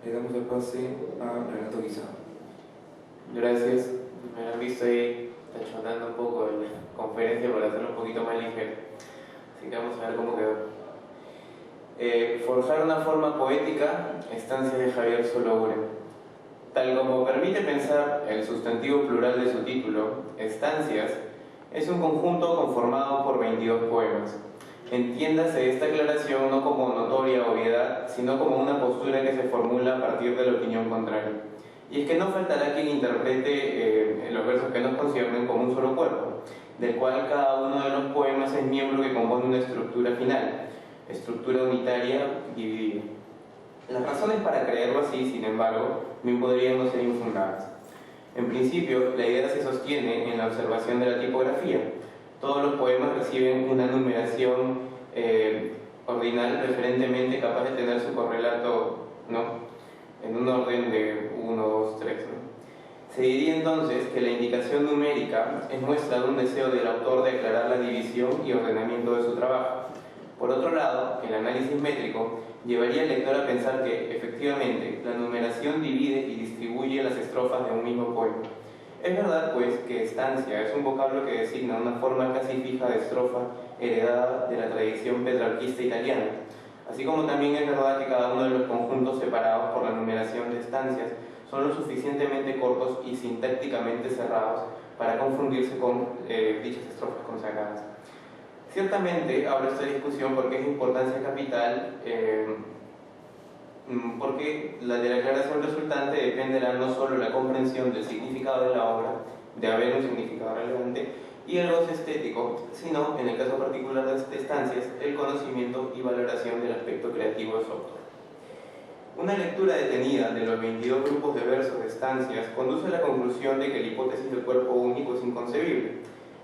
Le damos el pase a Renato Guisado. Gracias. Me han visto ahí tachonando un poco la conferencia para hacerlo un poquito más ligero. Así que vamos a ver cómo quedó. Forjar una forma poética, estancias de Javier Solóure. Tal como permite pensar el sustantivo plural de su título, Estancias, es un conjunto conformado por 22 poemas. Entiéndase esta aclaración no como notoria obviedad, sino como una postura que se formula a partir de la opinión contraria. Y es que no faltará quien interprete los versos que nos conciernen como un solo cuerpo, del cual cada uno de los poemas es miembro que compone una estructura final, estructura unitaria dividida. Las razones para creerlo así, sin embargo, bien podrían no ser infundadas. En principio, la idea se sostiene en la observación de la tipografía. Todos los poemas reciben una numeración ordinal preferentemente capaz de tener su correlato, ¿no?, en un orden de 1, 2, 3. ¿no? Se diría entonces que la indicación numérica es muestra de un deseo del autor de aclarar la división y ordenamiento de su trabajo. Por otro lado, el análisis métrico llevaría al lector a pensar que, efectivamente, la numeración divide y distribuye las estrofas de un mismo poema. Es verdad, pues, que estancia es un vocablo que designa una forma casi fija de estrofa heredada de la tradición petrarquista italiana, así como también es verdad que cada uno de los conjuntos separados por la numeración de estancias son lo suficientemente cortos y sintácticamente cerrados para confundirse con dichas estrofas consagradas. Ciertamente abro esta discusión porque es de importancia capital, porque de la aclaración resultante dependerá no solo la comprensión del significado de la obra, de haber un significado relevante, y el goce estético, sino, en el caso particular de estancias, el conocimiento y valoración del aspecto creativo de su autor. Una lectura detenida de los 22 grupos de versos de estancias conduce a la conclusión de que la hipótesis del cuerpo único es inconcebible,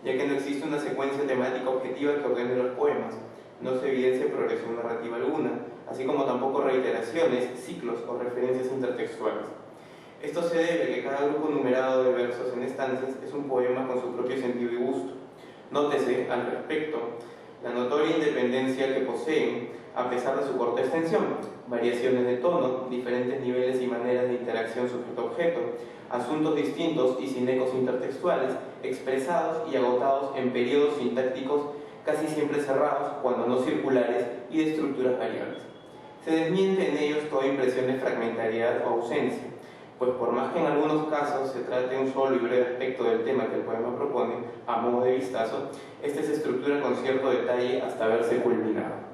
ya que no existe una secuencia temática objetiva que ordene los poemas, no se evidencia progresión narrativa alguna, así como tampoco reiteraciones, ciclos o referencias intertextuales. Esto se debe a que cada grupo numerado de versos en estancias es un poema con su propio sentido y gusto. Nótese, al respecto, la notoria independencia que poseen a pesar de su corta extensión, variaciones de tono, diferentes niveles y maneras de interacción sujeto-objeto, asuntos distintos y sin ecos intertextuales, expresados y agotados en periodos sintácticos casi siempre cerrados, cuando no circulares, y de estructuras variables. Se desmiente en ellos toda impresión de fragmentariedad o ausencia, pues por más que en algunos casos se trate un solo y breve aspecto del tema que el poema propone, a modo de vistazo, este se estructura con cierto detalle hasta verse culminado.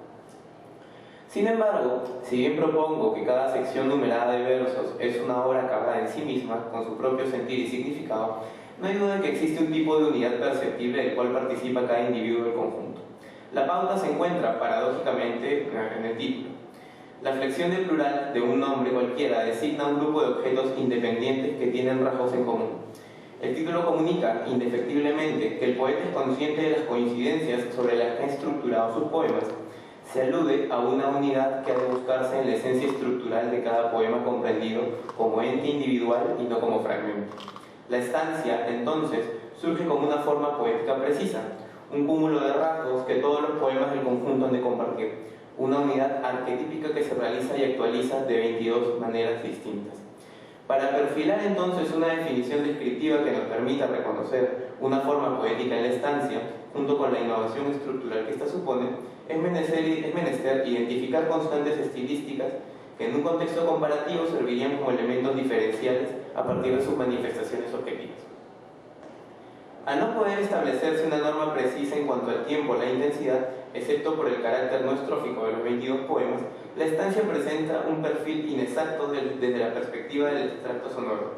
Sin embargo, si bien propongo que cada sección numerada de versos es una obra acabada en sí misma, con su propio sentido y significado, no hay duda de que existe un tipo de unidad perceptible del cual participa cada individuo del conjunto. La pauta se encuentra, paradójicamente, en el título. La flexión del plural de un nombre cualquiera designa un grupo de objetos independientes que tienen rasgos en común. El título comunica, indefectiblemente, que el poeta es consciente de las coincidencias sobre las que ha estructurado sus poemas. Se alude a una unidad que ha de buscarse en la esencia estructural de cada poema comprendido como ente individual y no como fragmento. La estancia, entonces, surge como una forma poética precisa, un cúmulo de rasgos que todos los poemas del conjunto han de compartir, una unidad arquetípica que se realiza y actualiza de 22 maneras distintas. Para perfilar entonces una definición descriptiva que nos permita reconocer una forma poética en la estancia, junto con la innovación estructural que ésta supone, es menester identificar constantes estilísticas que en un contexto comparativo servirían como elementos diferenciales a partir de sus manifestaciones objetivas. Al no poder establecerse una norma precisa en cuanto al tiempo o la intensidad, excepto por el carácter no estrófico de los 22 poemas, la estancia presenta un perfil inexacto desde la perspectiva del extracto sonoro,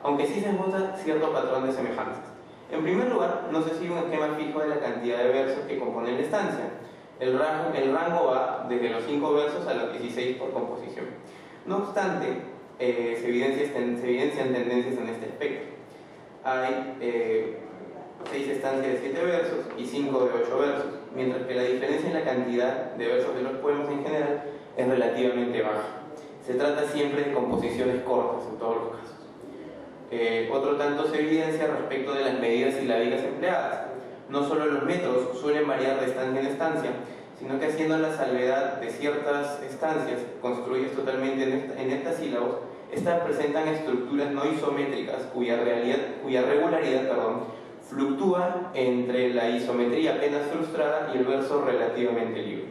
aunque sí se esboza cierto patrón de semejanzas. En primer lugar, no se sigue un esquema fijo de la cantidad de versos que componen la estancia. El rango va desde los 5 versos a los 16 por composición. No obstante, se evidencian tendencias en este aspecto. Hay 6 estancias de 7 versos y 5 de 8 versos, mientras que la diferencia en la cantidad de versos de los poemas en general es relativamente baja. Se trata siempre de composiciones cortas en todos los casos. Otro tanto se evidencia respecto de las medidas silábicas empleadas. No solo los metros suelen variar de estancia en estancia, sino que haciendo la salvedad de ciertas estancias construidas totalmente en heptasílabos, estas presentan estructuras no isométricas cuya regularidad fluctúa entre la isometría apenas frustrada y el verso relativamente libre.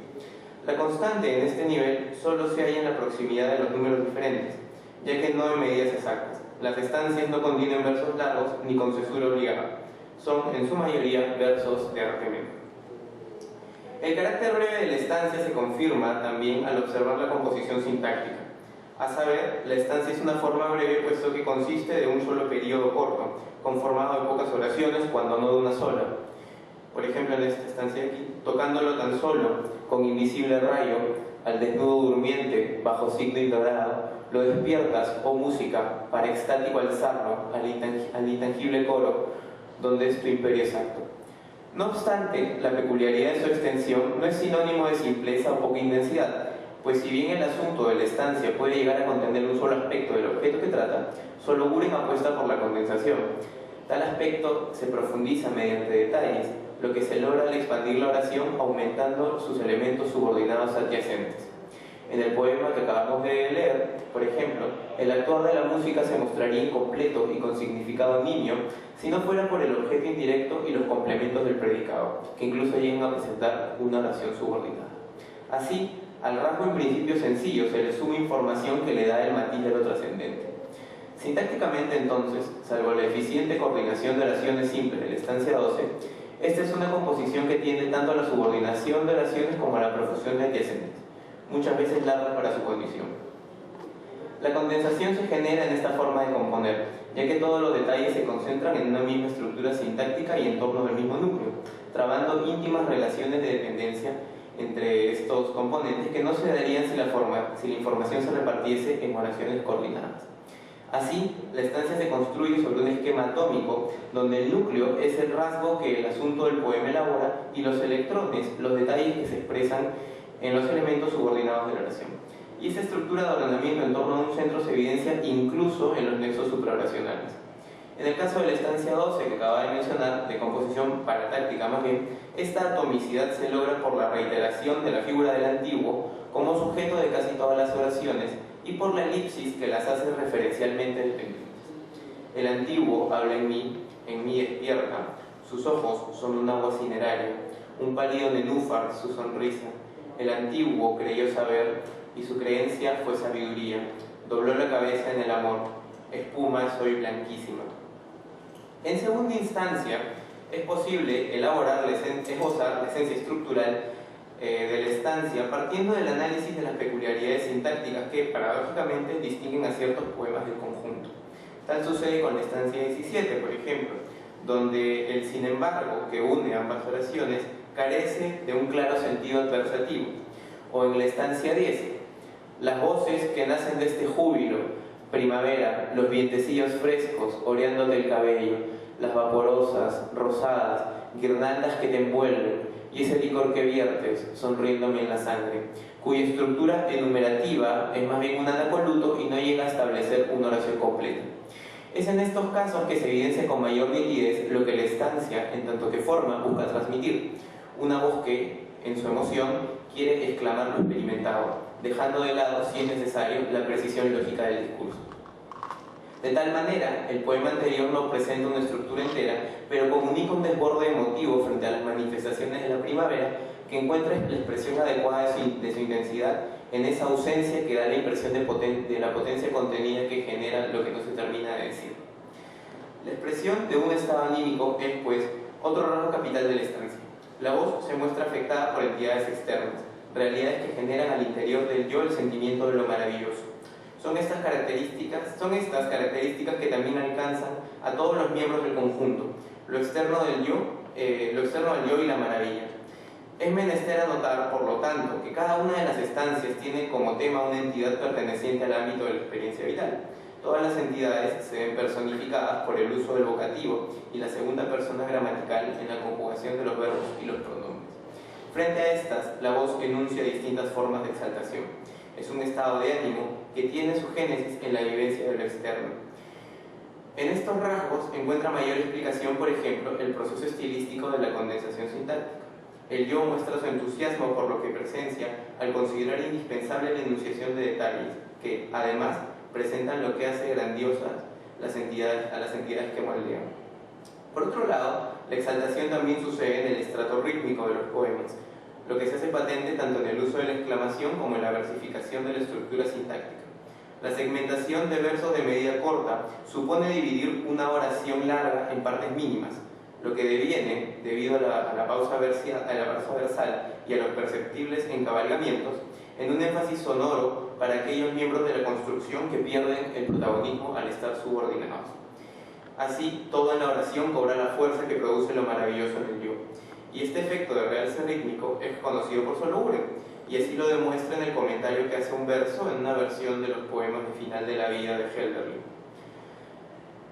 La constante en este nivel solo se halla en la proximidad de los números diferentes, ya que no en medidas exactas. Las estancias no contienen versos largos ni con cesura obligada. Son, en su mayoría, versos de arte menor. El carácter breve de la estancia se confirma también al observar la composición sintáctica. A saber, la estancia es una forma breve puesto que consiste de un solo periodo corto, conformado de pocas oraciones, cuando no de una sola. Por ejemplo, en esta estancia aquí, tocándolo tan solo, con invisible rayo, al desnudo durmiente, bajo signo ignorado, lo despiertas, oh música, para extático alzarlo, al intangible coro, donde es tu imperio exacto. No obstante, la peculiaridad de su extensión no es sinónimo de simpleza o poca intensidad, pues si bien el asunto de la estancia puede llegar a contener un solo aspecto del objeto que trata, solo Buren apuesta por la condensación. Tal aspecto se profundiza mediante detalles, lo que se logra al expandir la oración aumentando sus elementos subordinados adyacentes. En el poema que acabamos de leer, por ejemplo, el actuar de la música se mostraría incompleto y con significado nimio si no fuera por el objeto indirecto y los complementos del predicado, que incluso llegan a presentar una oración subordinada. Así, al rasgo en principio sencillo se le suma información que le da el matiz de lo trascendente. Sintácticamente, entonces, salvo la eficiente coordinación de oraciones simples de la estancia 12, esta es una composición que tiende tanto a la subordinación de oraciones como a la profusión de adyacentes, muchas veces largas para su condición. La condensación se genera en esta forma de componer, ya que todos los detalles se concentran en una misma estructura sintáctica y en torno del mismo núcleo, trabando íntimas relaciones de dependencia entre estos componentes que no se darían si la información se repartiese en oraciones coordinadas. Así, la estancia se construye sobre un esquema atómico, donde el núcleo es el rasgo que el asunto del poema elabora y los electrones, los detalles que se expresan en los elementos subordinados de la oración. Y esta estructura de ordenamiento en torno a un centro se evidencia incluso en los nexos supraoracionales. En el caso de la estancia 12 que acaba de mencionar, de composición paratáctica más bien, esta atomicidad se logra por la reiteración de la figura del antiguo como sujeto de casi todas las oraciones y por la elipsis que las hace referencialmente dependientes. El antiguo habla en mí despierta, sus ojos son un agua cineraria, un pálido nenúfar su sonrisa. El antiguo creyó saber y su creencia fue sabiduría, dobló la cabeza en el amor, espuma soy blanquísima. En segunda instancia, es posible esbozar la esencia estructural de la estancia partiendo del análisis de las peculiaridades sintácticas que, paradójicamente, distinguen a ciertos poemas del conjunto. Tal sucede con la estancia 17, por ejemplo, donde el sin embargo que une ambas oraciones carece de un claro sentido adversativo, o en la estancia 10, las voces que nacen de este júbilo, primavera, los vientecillos frescos oreándote el cabello, las vaporosas, rosadas, guirnaldas que te envuelven, y ese licor que viertes, sonriéndome en la sangre, cuya estructura enumerativa es más bien un anacoluto y no llega a establecer una oración completa. Es en estos casos que se evidencia con mayor nitidez lo que la estancia, en tanto que forma, busca transmitir, una voz que, en su emoción, quiere exclamar lo experimentado, dejando de lado, si es necesario, la precisión lógica del discurso. De tal manera, el poema anterior no presenta una estructura entera, pero comunica un desborde emotivo frente a las manifestaciones de la primavera que encuentra la expresión adecuada de su intensidad en esa ausencia que da la impresión de la potencia contenida que genera lo que no se termina de decir. La expresión de un estado anímico es, pues, otro rasgo capital de la estancia. La voz se muestra afectada por entidades externas, realidades que generan al interior del yo el sentimiento de lo maravilloso. Son estas características que también alcanzan a todos los miembros del conjunto, lo externo al yo y la maravilla. Es menester anotar, por lo tanto, que cada una de las estancias tiene como tema una entidad perteneciente al ámbito de la experiencia vital. Todas las entidades se ven personificadas por el uso del vocativo y la segunda persona gramatical en la conjugación de los verbos y los pronombres. Frente a estas, la voz enuncia distintas formas de exaltación. Es un estado de ánimo que tiene su génesis en la vivencia de lo externo. En estos rasgos encuentra mayor explicación, por ejemplo, el proceso estilístico de la condensación sintáctica. El yo muestra su entusiasmo por lo que presencia al considerar indispensable la enunciación de detalles que, además, presentan lo que hace grandiosas a las entidades que moldean. Por otro lado, la exaltación también sucede en el estrato rítmico de los poemas, lo que se hace patente tanto en el uso de la exclamación como en la versificación de la estructura sintáctica. La segmentación de versos de medida corta supone dividir una oración larga en partes mínimas, lo que deviene, debido a la pausa versal y a los perceptibles encabalgamientos, en un énfasis sonoro para aquellos miembros de la construcción que pierden el protagonismo al estar subordinados. Así, todo en la oración cobra la fuerza que produce lo maravilloso en el yo. Y este efecto de realce rítmico es conocido por Sologuren, y así lo demuestra en el comentario que hace un verso en una versión de los poemas de Final de la Vida de Hölderlin.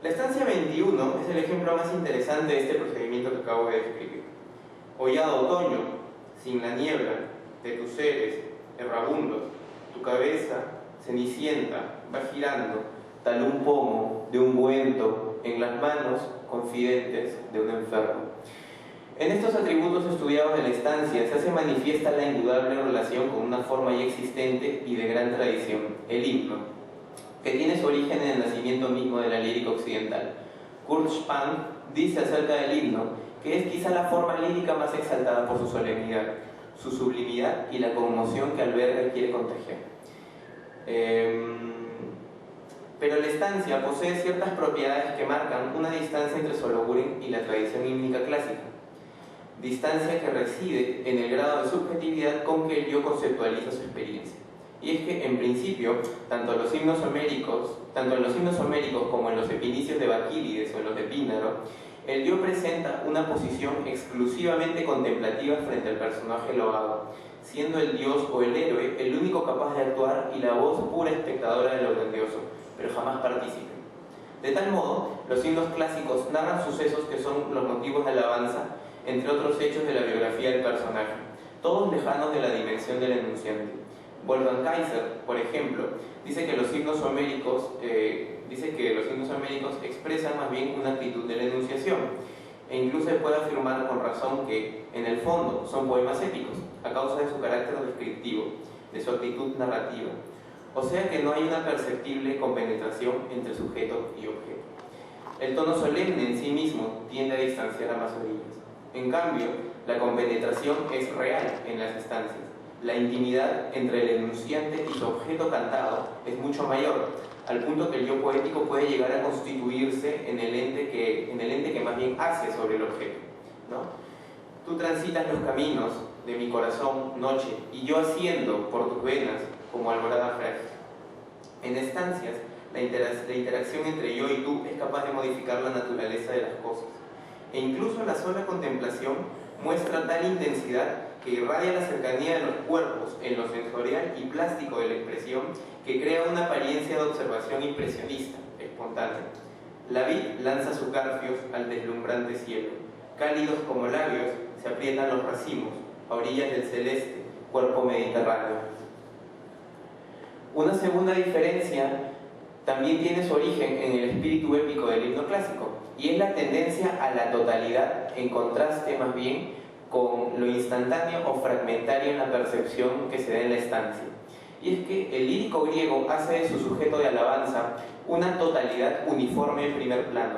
La estancia 21 es el ejemplo más interesante de este procedimiento que acabo de describir. Hollado otoño, sin la niebla, de tus seres, errabundos, tu cabeza, cenicienta, va girando, tal un pomo de un buento en las manos confidentes de un enfermo. En estos atributos estudiados de la estancia se hace manifiesta la indudable relación con una forma ya existente y de gran tradición, el himno, que tiene su origen en el nacimiento mismo de la lírica occidental. Kurt Spahn dice acerca del himno que es quizá la forma lírica más exaltada por su solemnidad, su sublimidad y la conmoción que alberga y quiere contagiar. Pero la estancia posee ciertas propiedades que marcan una distancia entre Sologuren y la tradición hímnica clásica. Distancia que reside en el grado de subjetividad con que el yo conceptualiza su experiencia. Y es que, en principio, tanto en los himnos homéricos como en los epinicios de Bakílides o en los de Pínaro, el yo presenta una posición exclusivamente contemplativa frente al personaje loado, siendo el dios o el héroe el único capaz de actuar y la voz pura espectadora de lo grandioso, pero jamás partícipe. De tal modo, los himnos clásicos narran sucesos que son los motivos de alabanza, entre otros hechos de la biografía del personaje, todos lejanos de la dimensión del enunciante. Wolfgang Kaiser, por ejemplo, dice que los himnos homéricos expresan más bien una actitud de la enunciación, e incluso se puede afirmar con razón que, en el fondo, son poemas épicos, a causa de su carácter descriptivo, de su actitud narrativa. O sea que no hay una perceptible compenetración entre sujeto y objeto. El tono solemne en sí mismo tiende a distanciar a más orillas. En cambio, la compenetración es real en las estancias. La intimidad entre el enunciante y su objeto cantado es mucho mayor, al punto que el yo poético puede llegar a constituirse en el ente que más bien hace sobre el objeto, ¿no? Tú transitas los caminos de mi corazón noche, y yo asciendo por tus venas como alborada frágil. En estancias, la interacción entre yo y tú es capaz de modificar la naturaleza de las cosas, e incluso la sola contemplación muestra tal intensidad que irradia la cercanía de los cuerpos en lo sensorial y plástico de la expresión, que crea una apariencia de observación impresionista, espontánea. La vid lanza sus garfios al deslumbrante cielo. Cálidos como labios se aprietan los racimos a orillas del celeste cuerpo mediterráneo. Una segunda diferencia también tiene su origen en el espíritu épico del himno clásico, y es la tendencia a la totalidad, en contraste más bien con lo instantáneo o fragmentario en la percepción que se da en la estancia. Y es que el lírico griego hace de su sujeto de alabanza una totalidad uniforme en primer plano.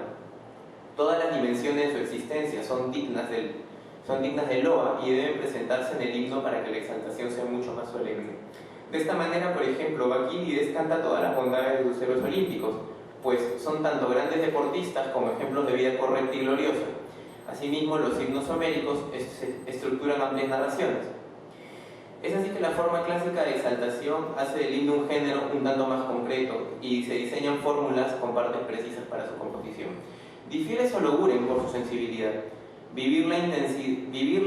Todas las dimensiones de su existencia son dignas de loa y deben presentarse en el himno para que la exaltación sea mucho más solemne. De esta manera, por ejemplo, Bakílides canta todas las bondades de los héroes olímpicos, pues son tanto grandes deportistas como ejemplos de vida correcta y gloriosa. Asimismo, los himnos homéricos estructuran amplias narraciones. Es así que la forma clásica de exaltación hace del himno un género un tanto más concreto y se diseñan fórmulas con partes precisas para su composición. Difiere Sologuren por su sensibilidad. Vivir la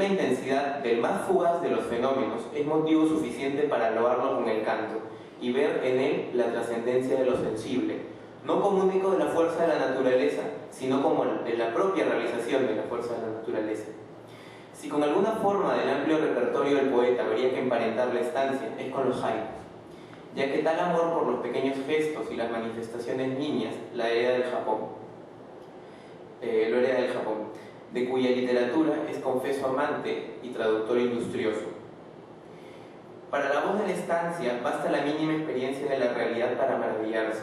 intensidad del más fugaz de los fenómenos es motivo suficiente para loarlo con el canto y ver en él la trascendencia de lo sensible, no como único de la fuerza de la naturaleza, sino como de la propia realización de la fuerza de la naturaleza. Si con alguna forma del amplio repertorio del poeta habría que emparentar la estancia, es con los haikus, ya que tal amor por los pequeños gestos y las manifestaciones niñas lo hereda del Japón. de cuya literatura es confeso amante y traductor industrioso. Para la voz de la estancia basta la mínima experiencia de la realidad para maravillarse,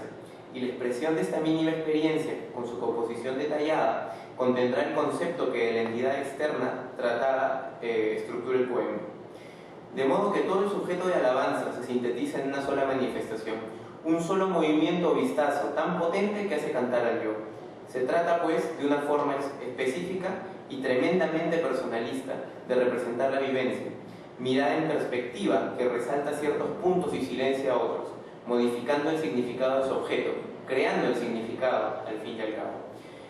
y la expresión de esta mínima experiencia, con su composición detallada, contendrá el concepto que de la entidad externa tratada estructura el poema. De modo que todo el sujeto de alabanza se sintetiza en una sola manifestación, un solo movimiento o vistazo tan potente que hace cantar al yo. Se trata, pues, de una forma específica y tremendamente personalista de representar la vivencia, mirada en perspectiva que resalta ciertos puntos y silencia otros, modificando el significado de su objeto, creando el significado al fin y al cabo.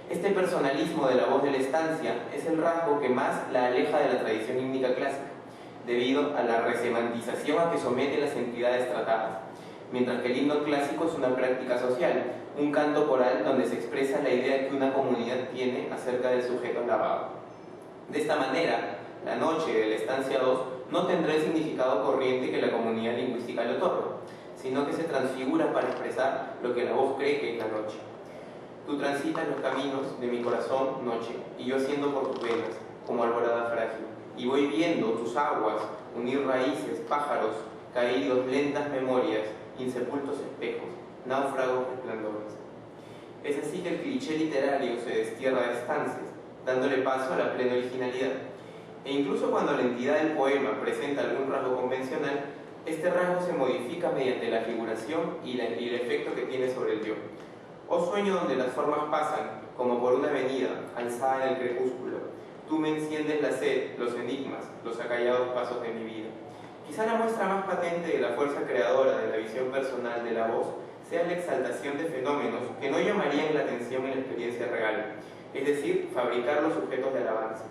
Este personalismo de la voz de la estancia es el rasgo que más la aleja de la tradición hímnica clásica, debido a la resemantización a que somete las entidades tratadas, mientras que el himno clásico es una práctica social, un canto coral donde se expresa la idea que una comunidad tiene acerca del sujeto alabado. De esta manera, la noche de la estancia 2 no tendrá el significado corriente que la comunidad lingüística le otorga, sino que se transfigura para expresar lo que la voz cree que es la noche. Tú transitas los caminos de mi corazón, noche, y yo asciendo por tus venas, como alborada frágil, y voy viendo tus aguas unir raíces, pájaros, caídos, lentas memorias, insepultos espejos, náufragos resplandores. Es así que el cliché literario se destierra de estancias, dándole paso a la plena originalidad. E incluso cuando la entidad del poema presenta algún rasgo convencional, este rasgo se modifica mediante la figuración y el efecto que tiene sobre el yo. Oh sueño donde las formas pasan, como por una avenida, alzada en el crepúsculo. Tú me enciendes la sed, los enigmas, los acallados pasos de mi vida. Quizá la muestra más patente de la fuerza creadora de la visión personal de la voz sea la exaltación de fenómenos que no llamarían la atención en la experiencia real, es decir, fabricar los sujetos de alabanza.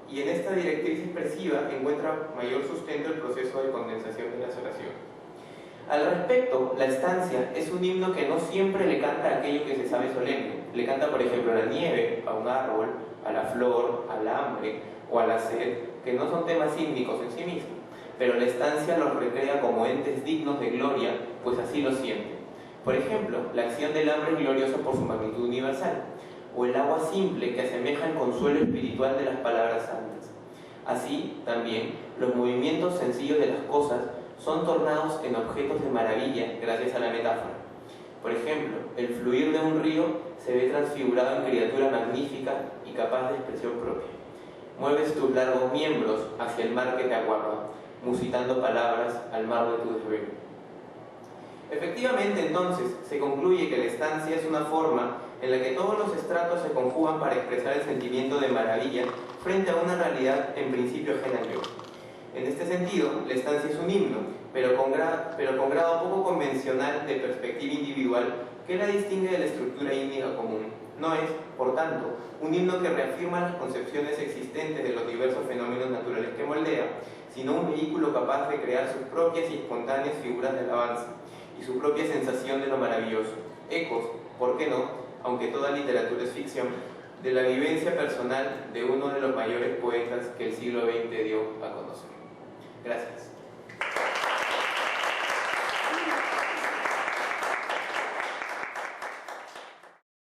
Y en esta directriz expresiva encuentra mayor sustento el proceso de condensación de las oraciones. Al respecto, la estancia es un himno que no siempre le canta aquello que se sabe solemne. Le canta, por ejemplo, a la nieve, a un árbol, a la flor, al hambre o a la sed, que no son temas ímnicos en sí mismos, pero la estancia los recrea como entes dignos de gloria, pues así lo sienten. Por ejemplo, la acción del hambre es gloriosa por su magnitud universal, o el agua simple que asemeja el consuelo espiritual de las palabras santas. Así, también, los movimientos sencillos de las cosas son tornados en objetos de maravilla gracias a la metáfora. Por ejemplo, el fluir de un río se ve transfigurado en criatura magnífica y capaz de expresión propia. Mueves tus largos miembros hacia el mar que te aguarda, musitando palabras al mar de tu desvelo. Efectivamente, entonces, se concluye que la estancia es una forma en la que todos los estratos se conjugan para expresar el sentimiento de maravilla frente a una realidad en principio ajena al yo. En este sentido, la estancia es un himno, pero con grado poco convencional de perspectiva individual que la distingue de la estructura hímnica común. No es, por tanto, un himno que reafirma las concepciones existentes de los diversos fenómenos naturales que moldea, sino un vehículo capaz de crear sus propias y espontáneas figuras de alabanza y su propia sensación de lo maravilloso, ecos, ¿por qué no?, aunque toda literatura es ficción, de la vivencia personal de uno de los mayores poetas que el siglo XX dio a conocer. Gracias.